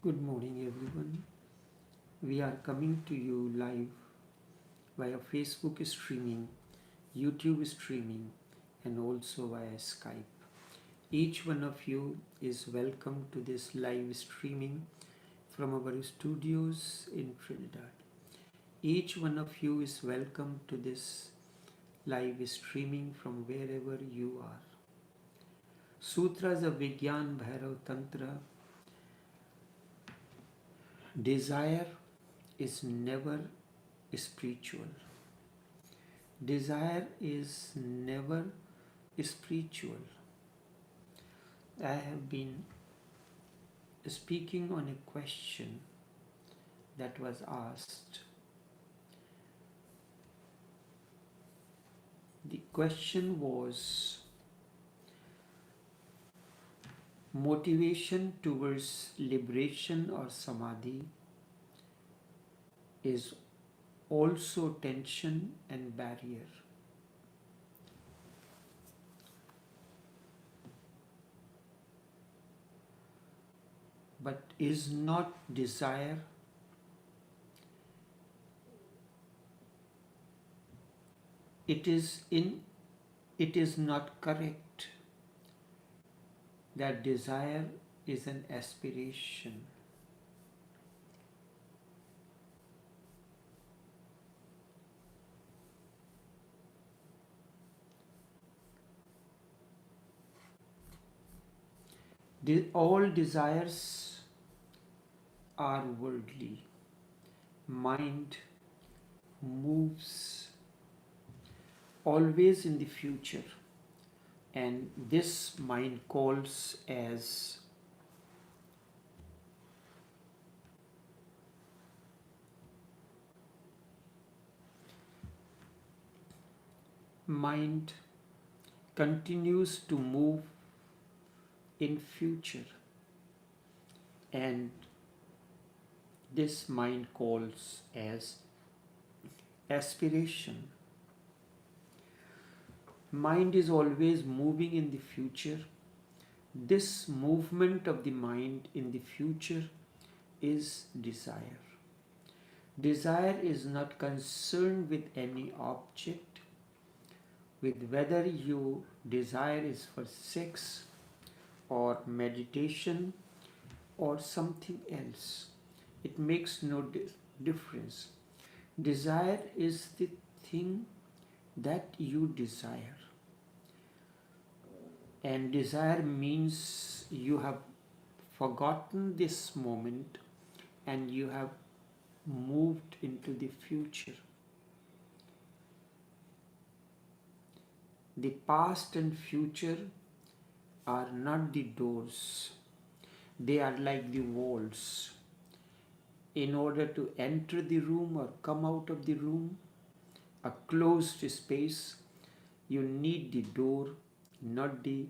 Good morning, everyone. We are coming to you live via Facebook streaming, YouTube streaming, and also via Skype. Each one of you is welcome to this live streaming from our studios in Trinidad. Each one of you is welcome to this live streaming from wherever you are. Sutras of Vigyan Bhairav Tantra. Desire is never spiritual. Desire is never spiritual. I have been speaking on a question that was asked. The question was motivation towards liberation or samadhi is also tension and barrier. But is not desire it is not correct that desire is an aspiration. All desires are worldly. Mind moves always in the future, and this mind calls as mind continues to move in future, and this mind calls as aspiration. Mind is always moving in the future. This movement of the mind in the future is desire. Desire is not concerned with any object, with whether your desire is for sex or meditation or something else. It makes no difference. Desire is the thing that you desire. And desire means you have forgotten this moment and you have moved into the future. The past and future are not the doors, they are like the walls. In order to enter the room or come out of the room, a closed space, you need the door, not the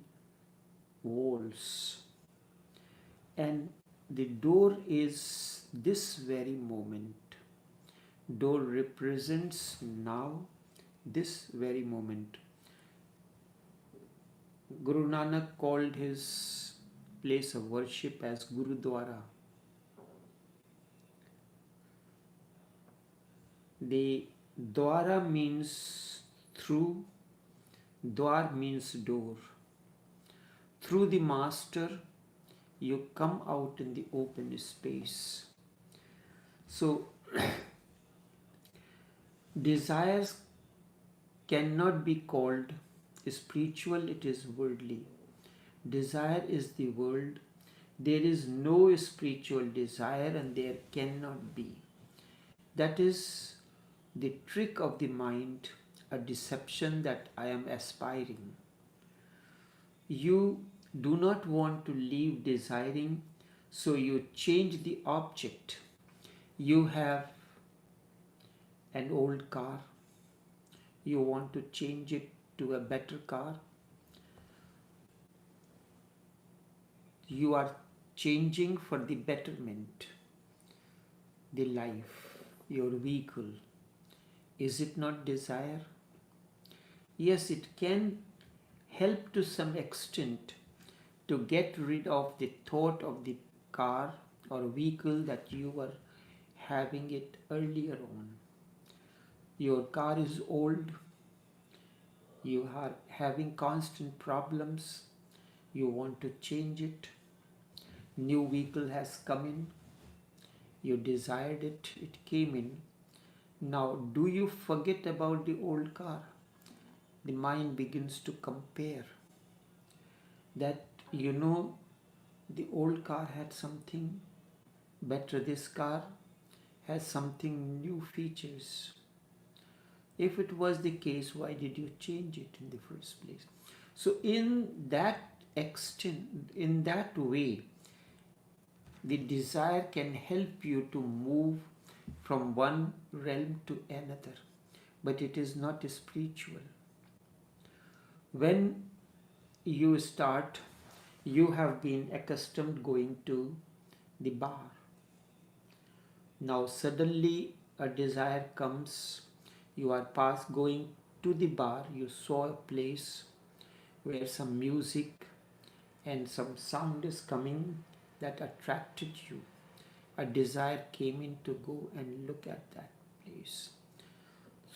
walls. And the door is this very moment. Door represents now, this very moment. Guru Nanak called his place of worship as Gurudwara. The Dwara means through, Dwar means door. Through the master, you come out in the open space. So, desires cannot be called spiritual, it is worldly. Desire is the world. There is no spiritual desire and there cannot be. That is the trick of the mind, a deception that I am aspiring. You do not want to leave desiring, so you change the object. You have an old car, you want to change it to a better car. You are changing for the betterment, the life, your vehicle. Is it not desire? Yes, it can help to some extent to get rid of the thought of the car or vehicle that you were having it earlier on. Your car is old, you are having constant problems, you want to change it, new vehicle has come in, you desired it, it came in. Now, do you forget about the old car? The mind begins to compare that, the old car had something better, this car has something new features. If it was the case, why did you change it in the first place? So in that extent, in that way, the desire can help you to move from one realm to another, but it is not spiritual. When you start, you have been accustomed going to the bar. Now suddenly a desire comes, you are past going to the bar, you saw a place where some music and some sound is coming that attracted you. A desire came in to go and look at that place.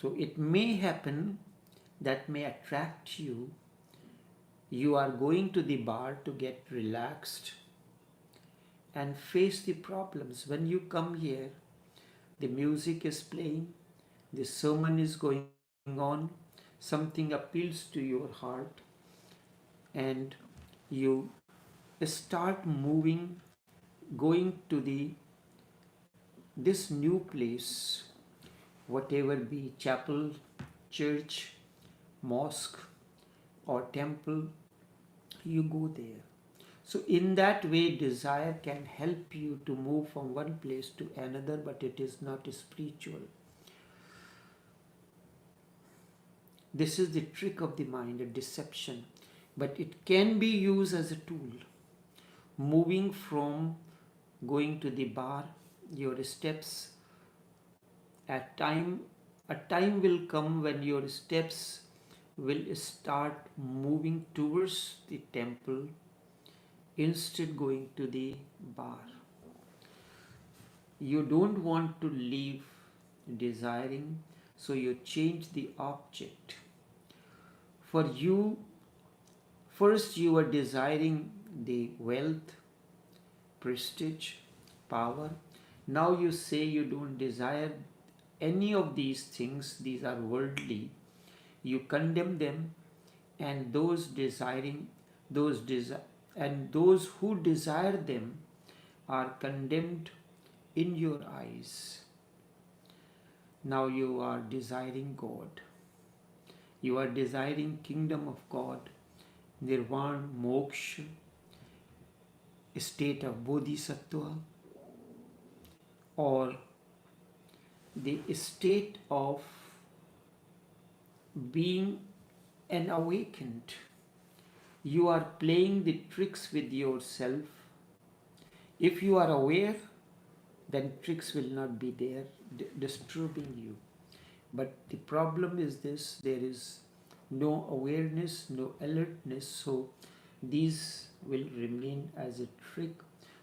So it may happen that may attract you. You are going to the bar to get relaxed and face the problems. When you come here, the music is playing, the sermon is going on, something appeals to your heart, and you start moving, going to this new place, whatever be chapel, church, mosque, or temple, you go there. So in that way, desire can help you to move from one place to another, but it is not spiritual. This is the trick of the mind, a deception, but it can be used as a tool. Moving from going to the bar, your steps, a time will come when your steps will start moving towards the temple instead going to the bar. You don't want to leave desiring, so you change the object. For you, first you are desiring the wealth, prestige, power. Now you say you don't desire any of these things, these are worldly. You condemn them, and those who desire them are condemned in your eyes. Now you are desiring God. You are desiring kingdom of God, nirvana, moksha, state of bodhisattva, or the state of being an awakened. You are playing the tricks with yourself. If you are aware, then tricks will not be there disturbing you. But the problem is this, there is no awareness, no alertness, so these will remain as a trick.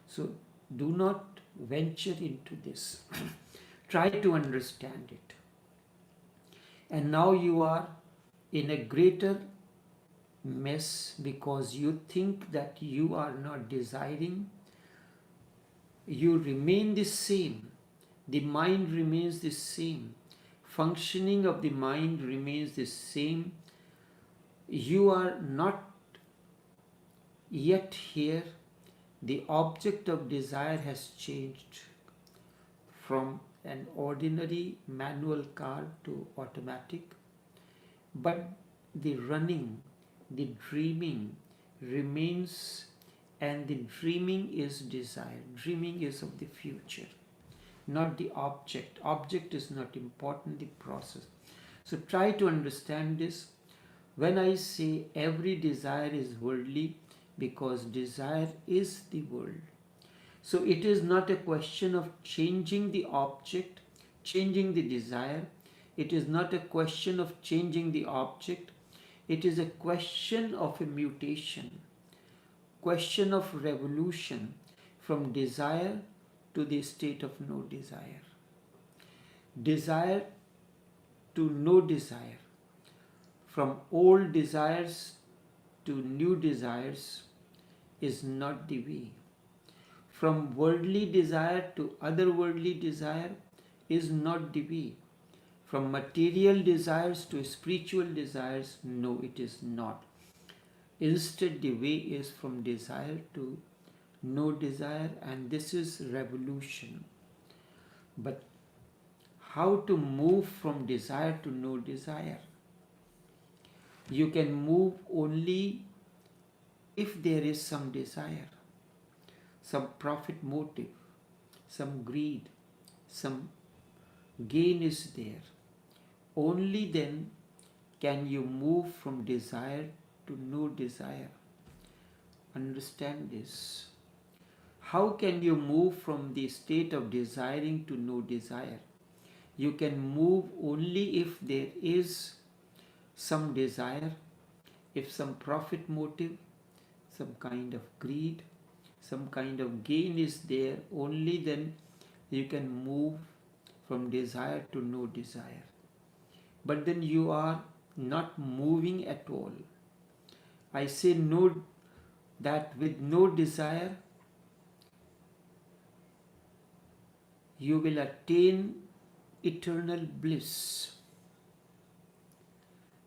So do not venture into this. Try to understand it. And now you are in a greater mess because you think that you are not desiring. You remain the same. The mind remains the same. Functioning of the mind remains the same. You are not yet here. The object of desire has changed from an ordinary manual car to automatic. But the running, the dreaming remains, and the dreaming is desire. Dreaming is of the future, not the object. Object is not important, the process. So try to understand this. When I say every desire is worldly, because desire is the world. So it is not a question of changing the object, changing the desire. It is not a question of changing the object. It is a question of a mutation, question of revolution from desire to the state of no desire. Desire to no desire. From old desires to new desires is not the way. From worldly desire to otherworldly desire is not the way. From material desires to spiritual desires, no, it is not. Instead, the way is from desire to no desire, and this is revolution. But how to move from desire to no desire? You can move only if there is some desire, some profit motive, some greed, some gain is there. Only then can you move from desire to no desire. Understand this. How can you move from the state of desiring to no desire? You can move only if there is some desire, if some profit motive, some kind of greed, some kind of gain is there. Only then you can move from desire to no desire. But then you are not moving at all. I say no, that with no desire you will attain eternal bliss.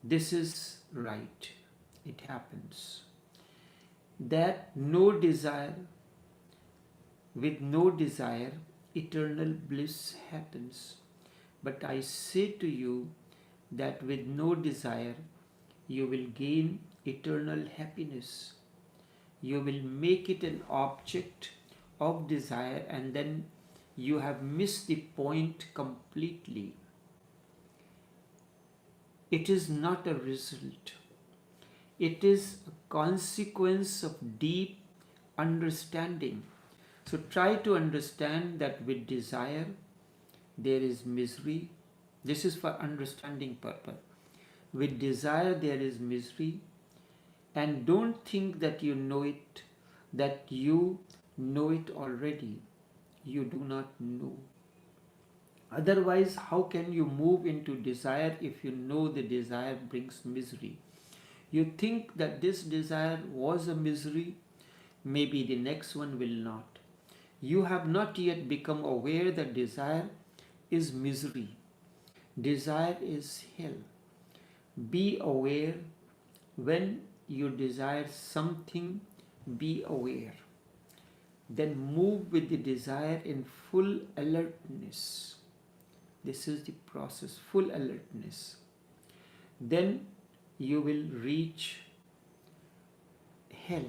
This is right. It happens. That no desire, with no desire, eternal bliss happens. But I say to you that with no desire, you will gain eternal happiness. You will make it an object of desire, and then you have missed the point completely. It is not a result. It is a consequence of deep understanding. So try to understand that with desire there is misery. This is for understanding purpose. With desire there is misery, and don't think that you know it, that you know it already. You do not know. Otherwise, how can you move into desire if you know the desire brings misery? You think that this desire was a misery, maybe the next one will not. You have not yet become aware that desire is misery. Desire is hell. Be aware. When you desire something, be aware. Then move with the desire in full alertness. This is the process, full alertness. Then you will reach hell.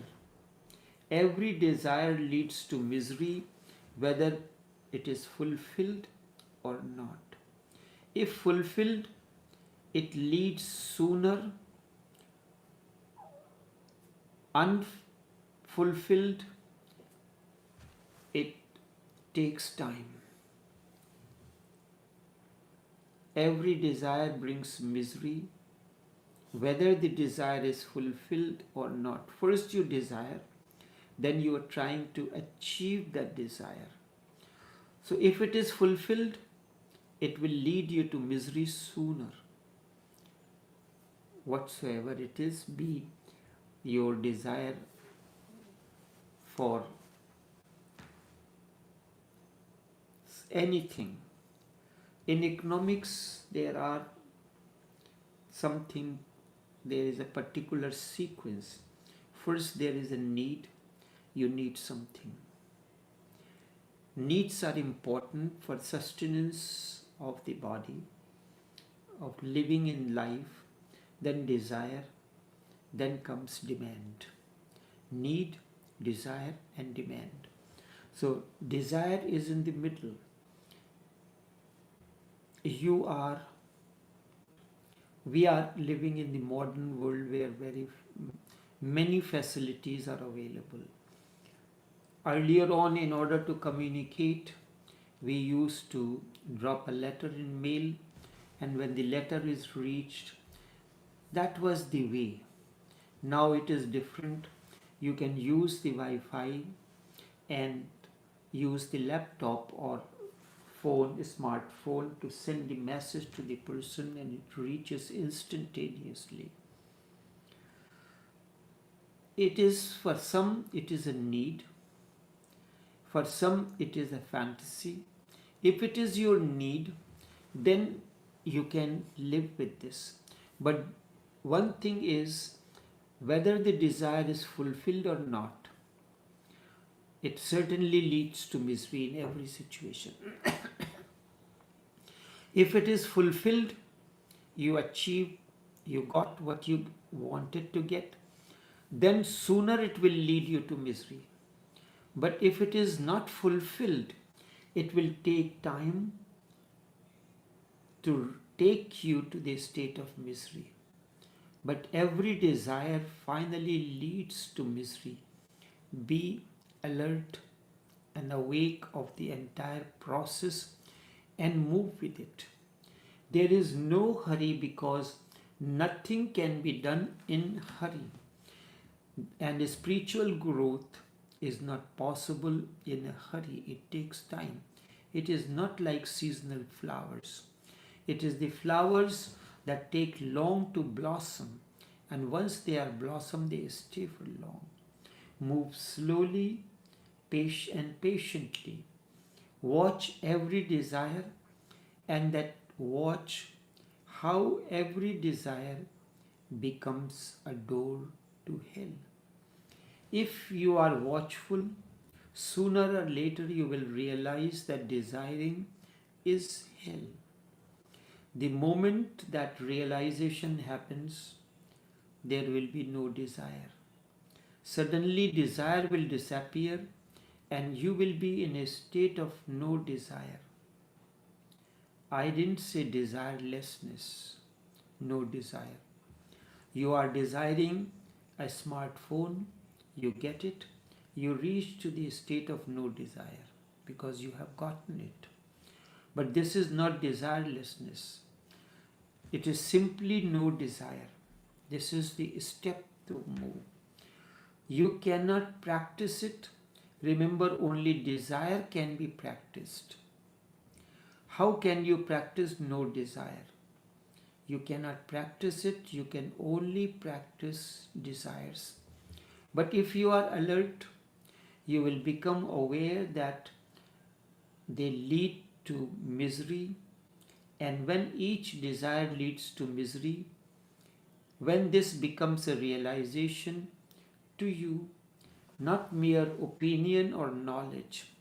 Every desire leads to misery, whether it is fulfilled or not. If fulfilled, it leads sooner. Unfulfilled, it takes time. Every desire brings misery, whether the desire is fulfilled or not. First you desire, then you are trying to achieve that desire. So if it is fulfilled, it will lead you to misery sooner. Whatsoever it is, be your desire for anything. In economics, there is a particular sequence. First, there is a need. You need something. Needs are important for sustenance of the body, of living in life. Then desire, then comes demand. Need, desire, and demand. So desire is in the middle. We are living in the modern world where very many facilities are available. Earlier on, in order to communicate, we used to drop a letter in mail, and when the letter is reached, that was the way. Now it is different. You can use the Wi-Fi and use the laptop or phone, smartphone, to send the message to the person and it reaches instantaneously. It is, for some, it is a need. For some, it is a fantasy. If it is your need, then you can live with this. But one thing is, whether the desire is fulfilled or not, it certainly leads to misery in every situation. If it is fulfilled, you got what you wanted to get, then sooner it will lead you to misery. But if it is not fulfilled, it will take time to take you to the state of misery. But every desire finally leads to misery. Be alert and awake of the entire process and move with it. There is no hurry, because nothing can be done in hurry. And spiritual growth is not possible in a hurry. It takes time. It is not like seasonal flowers. It is the flowers that take long to blossom, and once they are blossomed, they stay for long. Move slowly, and patiently. Watch every desire, and that watch how every desire becomes a door to hell. If you are watchful, sooner or later you will realize that desiring is hell. The moment that realization happens, there will be no desire. Suddenly desire will disappear and you will be in a state of no desire. I didn't say desirelessness, no desire. You are desiring a smartphone, you get it, you reach to the state of no desire because you have gotten it. But this is not desirelessness. It is simply no desire. This is the step to move. You cannot practice it. Remember, only desire can be practiced. How can you practice no desire? You cannot practice it. You can only practice desires. But if you are alert, you will become aware that they lead to misery. And when each desire leads to misery, when this becomes a realization to you, not mere opinion or knowledge,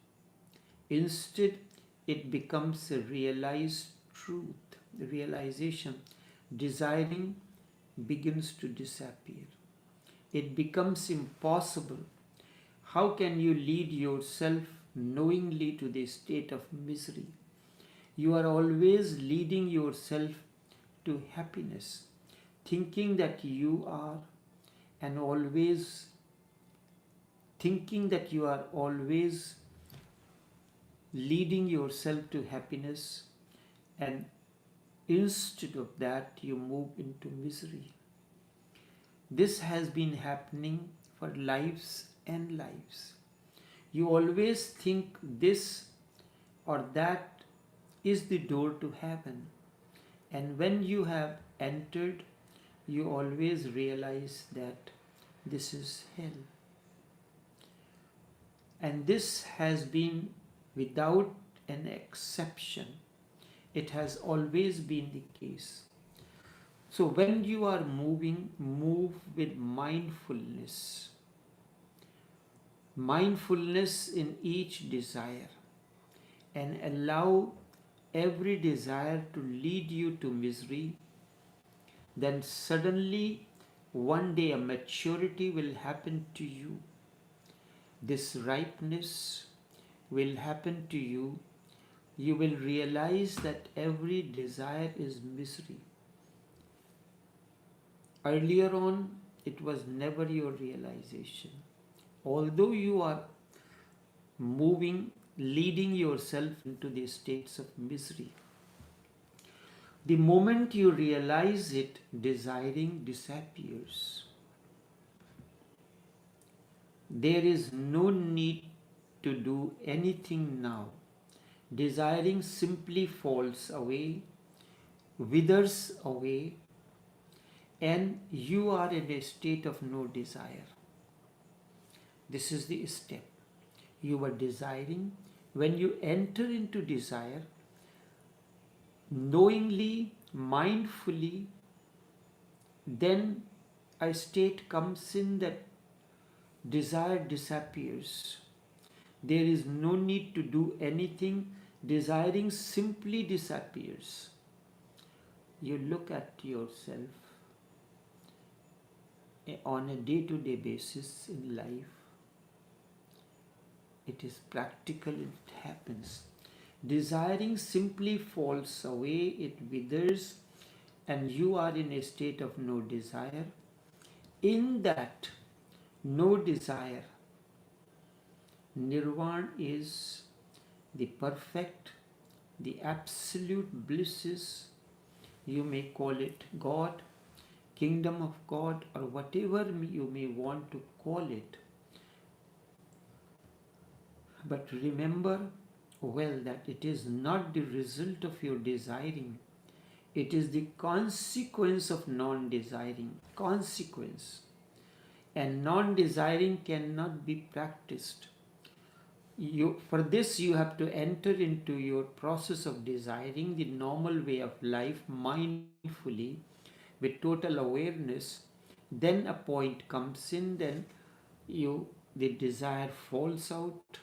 instead it becomes a realized truth, the realization, desiring begins to disappear. It becomes impossible. How can you lead yourself knowingly to the state of misery? You are always leading yourself to happiness, thinking that you are, and always thinking that you are always leading yourself to happiness, and instead of that you move into misery. This has been happening for lives and lives. You always think this or that is the door to heaven, and when you have entered, you always realize that this is hell. And this has been without an exception. It has always been the case. So when you are moving, move with mindfulness. Mindfulness in each desire, and allow every desire to lead you to misery. Then suddenly one day a maturity will happen to you. This ripeness will happen to you. You will realize that every desire is misery. Earlier on, it was never your realization. Although you are moving, leading yourself into the states of misery, the moment you realize it, desiring disappears. There is no need to do anything now. Desiring simply falls away, withers away, and you are in a state of no desire. This is the step. You are desiring. When you enter into desire, knowingly, mindfully, then a state comes in that desire disappears. There is no need to do anything. Desiring simply disappears. You look at yourself on a day-to-day basis in life. It is practical, it happens. Desiring simply falls away, it withers, and you are in a state of no desire. In that no desire, Nirvana is the perfect, the absolute blisses. You may call it God, kingdom of God, or whatever you may want to call it. But remember well that it is not the result of your desiring. It is the consequence of non-desiring. Consequence. And non-desiring cannot be practiced. For this you have to enter into your process of desiring the normal way of life mindfully with total awareness. Then a point comes in, then the desire falls out.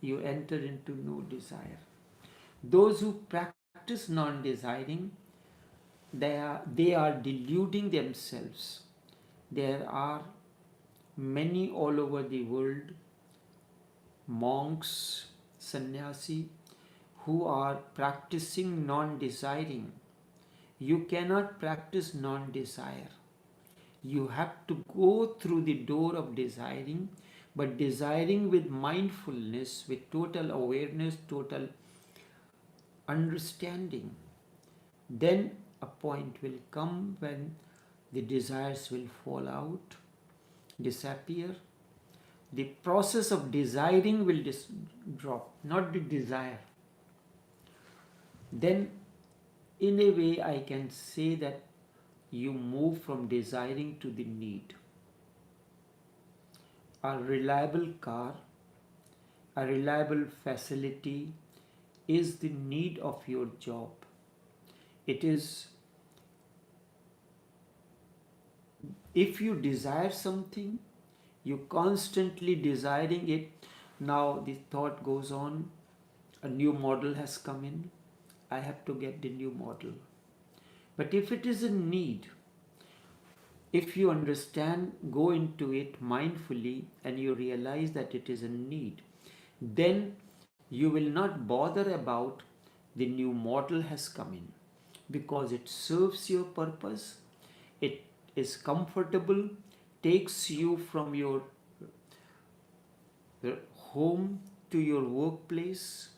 You enter into no desire. Those who practice non-desiring, they are deluding themselves. There are many all over the world, monks, sannyasi, who are practicing non-desiring. You cannot practice non-desire. You have to go through the door of desiring, but desiring with mindfulness, with total awareness, total understanding. Then a point will come when the desires will fall out, disappear. The process of desiring will drop, not the desire. Then, in a way, I can say that you move from desiring to the need. A reliable car, a reliable facility is the need of your job. It is, if you desire something, you constantly desiring it. Now the thought goes on, a new model has come in, I have to get the new model. But if it is a need, if you understand, go into it mindfully and you realize that it is a need, then you will not bother about the new model has come in, because it serves your purpose, it is comfortable, takes you from your home to your workplace.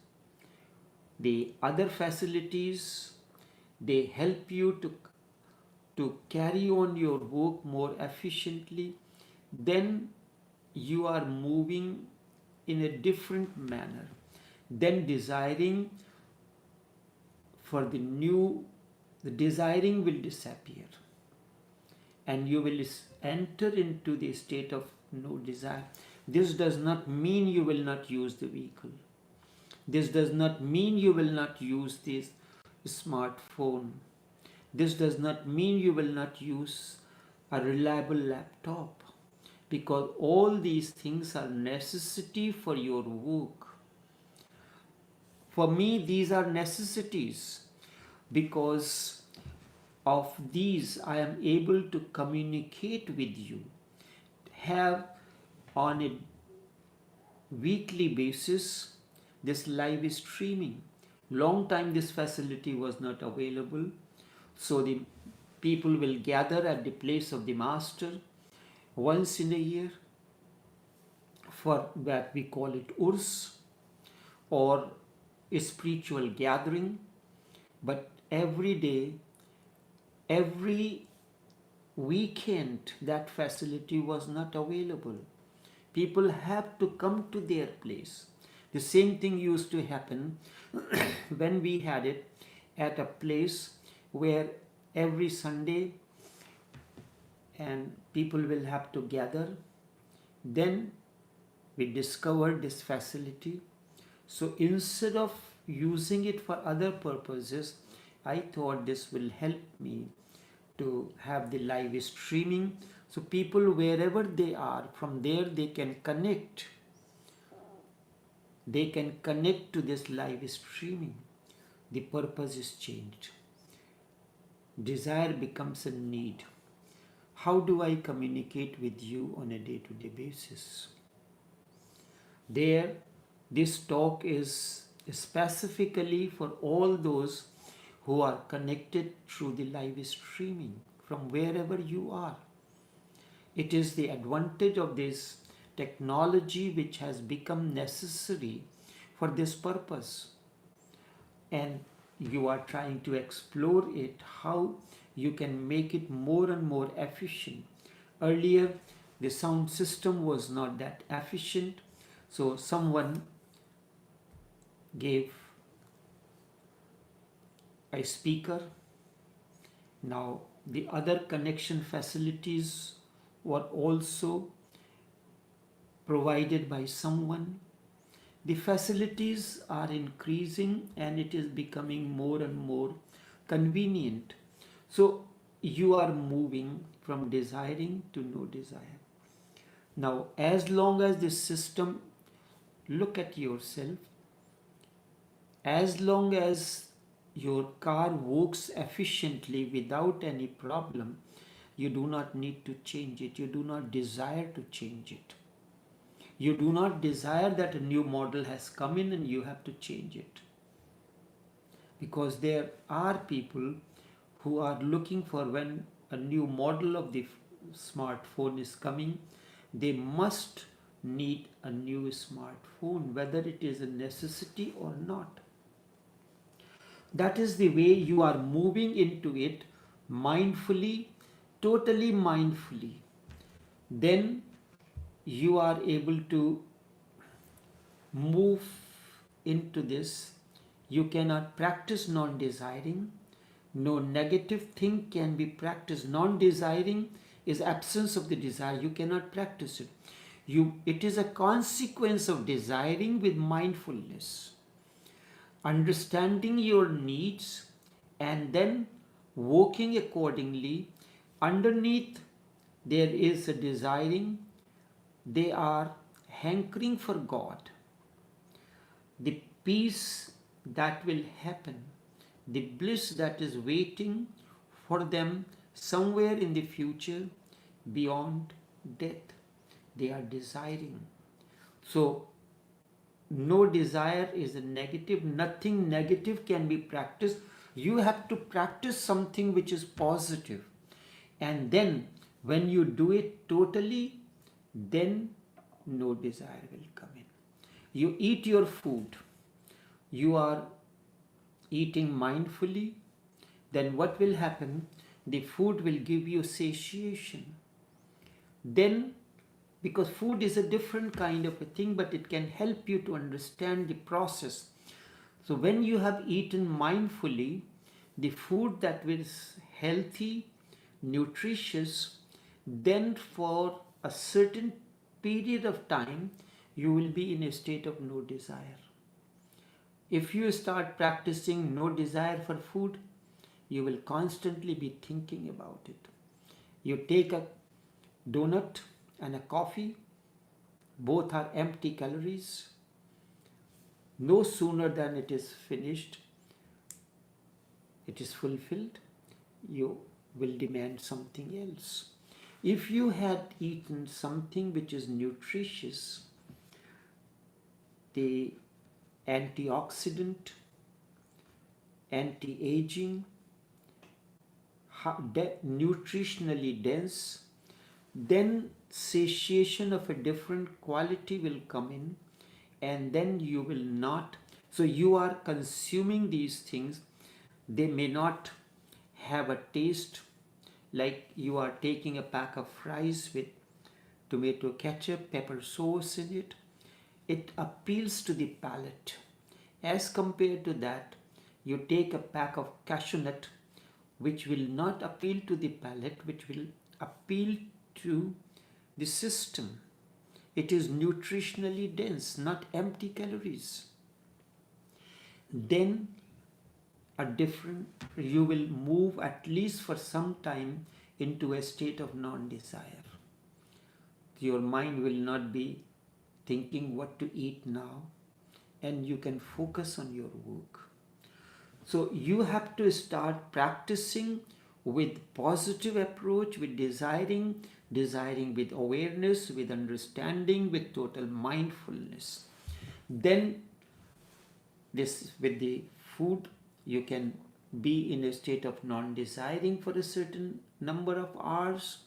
The other facilities, they help you to carry on your work more efficiently. Then you are moving in a different manner. Then desiring for the new, the desiring will disappear, and you will enter into the state of no desire. This does not mean you will not use the vehicle. This does not mean you will not use this smartphone. This does not mean you will not use a reliable laptop, because all these things are necessity for your work. For me, these are necessities. Because of these, I am able to communicate with you, have on a weekly basis this live streaming. Long time this facility was not available, so the people will gather at the place of the master once in a year for that we call it urs, or a spiritual gathering. But every day, every weekend, that facility was not available. People have to come to their place. The same thing used to happen when we had it at a place where every Sunday and people will have to gather. Then we discovered this facility. So instead of using it for other purposes, I thought this will help me to have the live streaming. So people wherever they are, from there they can connect. They can connect to this live streaming. The purpose is changed. Desire becomes a need. How do I communicate with you on a day-to-day basis? There, this talk is specifically for all those who are connected through the live streaming from wherever you are. It is the advantage of this technology which has become necessary for this purpose. And you are trying to explore it, how you can make it more and more efficient. Earlier, the sound system was not that efficient, so someone gave a speaker. Now, the other connection facilities were also provided by someone. The facilities are increasing and it is becoming more and more convenient. So you are moving from desiring to no desire. Now, as long as this system, look at yourself, as long as your car works efficiently without any problem, you do not need to change it. You do not desire to change it. You do not desire that a new model has come in and you have to change it. Because there are people who are looking for, when a new model of the smartphone is coming, they must need a new smartphone, whether it is a necessity or not. That is the way you are moving into it mindfully, totally mindfully. Then you are able to move into this. You cannot practice non-desiring. No negative thing can be practiced. Non-desiring is absence of the desire. You cannot practice it. It is a consequence of desiring with mindfulness. Understanding your needs and then working accordingly. Underneath there is a desiring. They are hankering for God. The peace that will happen, the bliss that is waiting for them somewhere in the future beyond death. They are desiring. So, no desire is a negative. Nothing negative can be practiced. You have to practice something which is positive. And then when you do it totally, then no desire will come in. You eat your food. You are eating mindfully. Then what will happen? The food will give you satiation. Then, because food is a different kind of a thing, but it can help you to understand the process. So when you have eaten mindfully, the food that is healthy, nutritious, then for a certain period of time, you will be in a state of no desire. If you start practicing no desire for food, you will constantly be thinking about it. You take a donut and a coffee, both are empty calories. No sooner than it is finished, it is fulfilled, you will demand something else. If you had eaten something which is nutritious, the antioxidant, anti-aging, nutritionally dense, then satiation of a different quality will come in, and then you will not. So you are consuming these things. They may not have a taste, like you are taking a pack of fries with tomato ketchup, pepper sauce in it. It appeals to the palate. As compared to that, you take a pack of cashew nut, which will not appeal to the palate, which will appeal to the system. It is nutritionally dense, not empty calories. Then you will move at least for some time into a state of non-desire. Your mind will not be thinking what to eat now, and you can focus on your work. So you have to start practicing with positive approach, with desiring with awareness, with understanding, with total mindfulness. Then this, with the food, you can be in a state of non-desiring for a certain number of hours.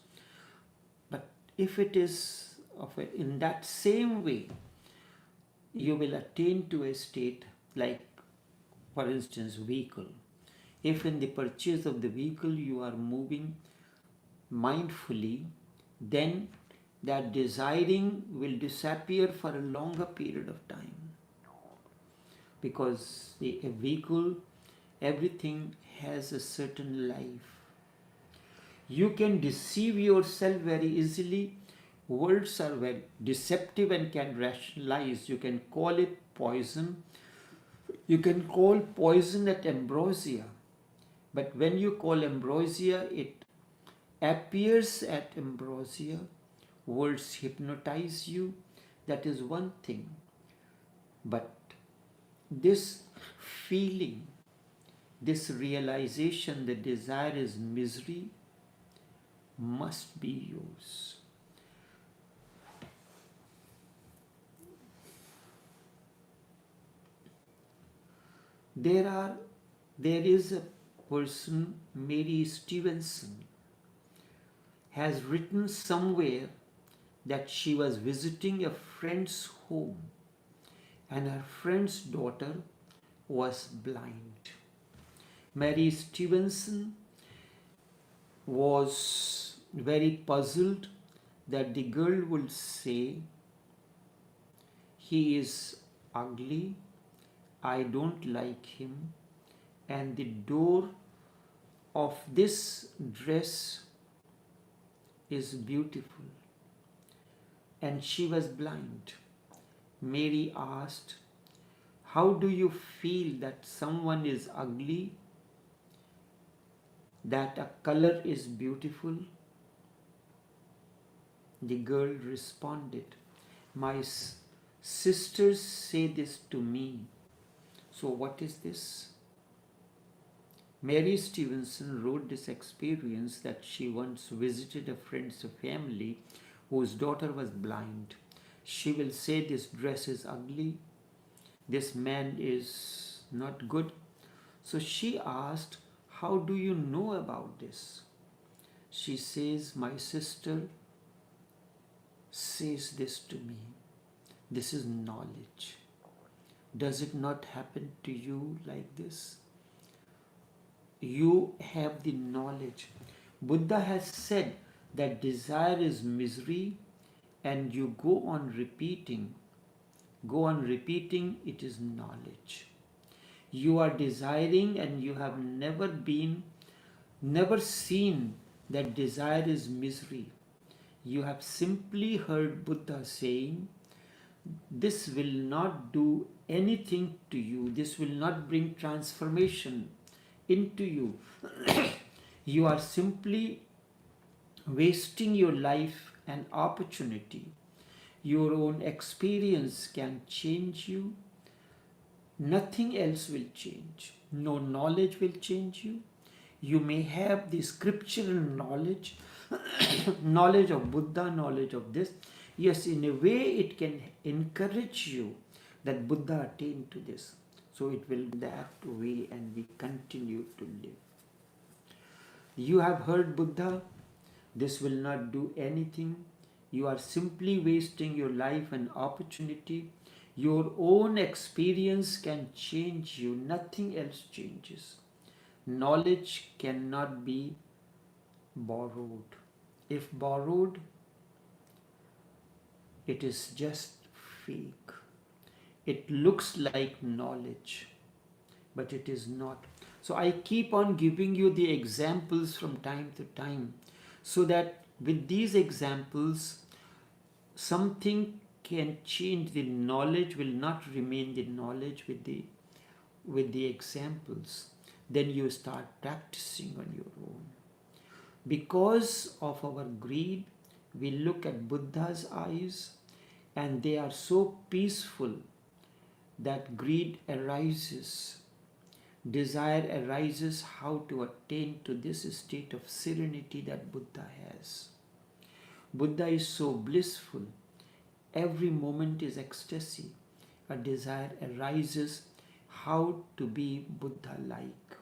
But if it is in that same way, you will attain to a state like, for instance, vehicle. If in the purchase of the vehicle you are moving mindfully, then that desiring will disappear for a longer period of time. Because a vehicle, everything has a certain life. You can deceive yourself very easily. Words are very deceptive and can rationalize. You can call it poison. You can call poison at ambrosia. But when you call ambrosia, it appears at ambrosia. Words hypnotize you. That is one thing. But this feeling, this realization that desire is misery must be yours. There is a person, Mary Stevenson, has written somewhere that she was visiting a friend's home and her friend's daughter was blind. Mary Stevenson was very puzzled that the girl would say, "He is ugly, I don't like him, and the door of this dress is beautiful." And she was blind. Mary asked, "How do you feel that someone is ugly, that a color is beautiful?" The girl responded, "My sisters say this to me. So what is this?" Mary Stevenson wrote this experience that she once visited a friend's family whose daughter was blind. She will say, "This dress is ugly, this man is not good." So she asked, "How do you know about this?" She says, "My sister says this to me." This is knowledge. Does it not happen to you like this? You have the knowledge. Buddha has said that desire is misery, and you go on repeating, it is knowledge. You are desiring and you have never seen that desire is misery. You have simply heard Buddha saying, "This will not do anything to you. This will not bring transformation into you." You are simply wasting your life and opportunity. Your own experience can change you. Nothing else will change. No knowledge will change you. You may have the scriptural knowledge, knowledge of Buddha, knowledge of this. Yes, in a way it can encourage you that Buddha attained to this. So it will be that way, and we continue to live. You have heard Buddha, "This will not do anything." You are simply wasting your life and opportunity. Your own experience can change you. Nothing else changes. Knowledge cannot be borrowed. If borrowed, It is just fake. It looks like knowledge, but it is not. So I keep on giving you the examples from time to time, so that with these examples, something can change. The knowledge will not remain the knowledge with the examples. Then you start practicing on your own. Because of our greed, we look at Buddha's eyes and they are so peaceful that greed arises. Desire arises how to attain to this state of serenity that Buddha has. Buddha is so blissful. Every moment is ecstasy. A desire arises how to be Buddha-like.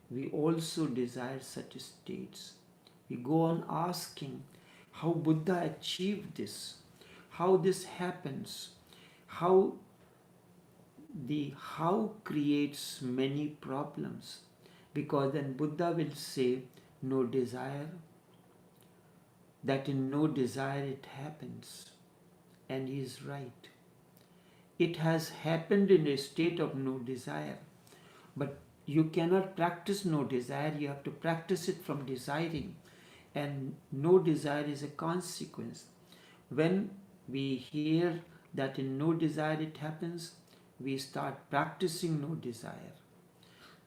We also desire such states. We go on asking how Buddha achieved this, how this happens, how the how creates many problems, because then Buddha will say no desire, that in no desire it happens, and he is right. It has happened in a state of no desire, but you cannot practice no desire. You have to practice it from desiring, and no desire is a consequence. When we hear that in no desire it happens, we start practicing no desire.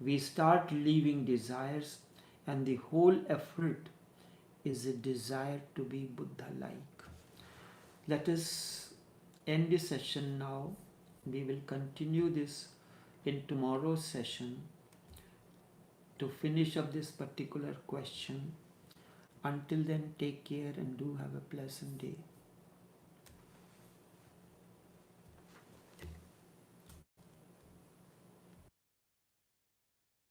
We start leaving desires, and the whole effort is a desire to be Buddha-like. Let us end the session now. We will continue this in tomorrow's session to finish up this particular question. Until then, take care and do have a pleasant day.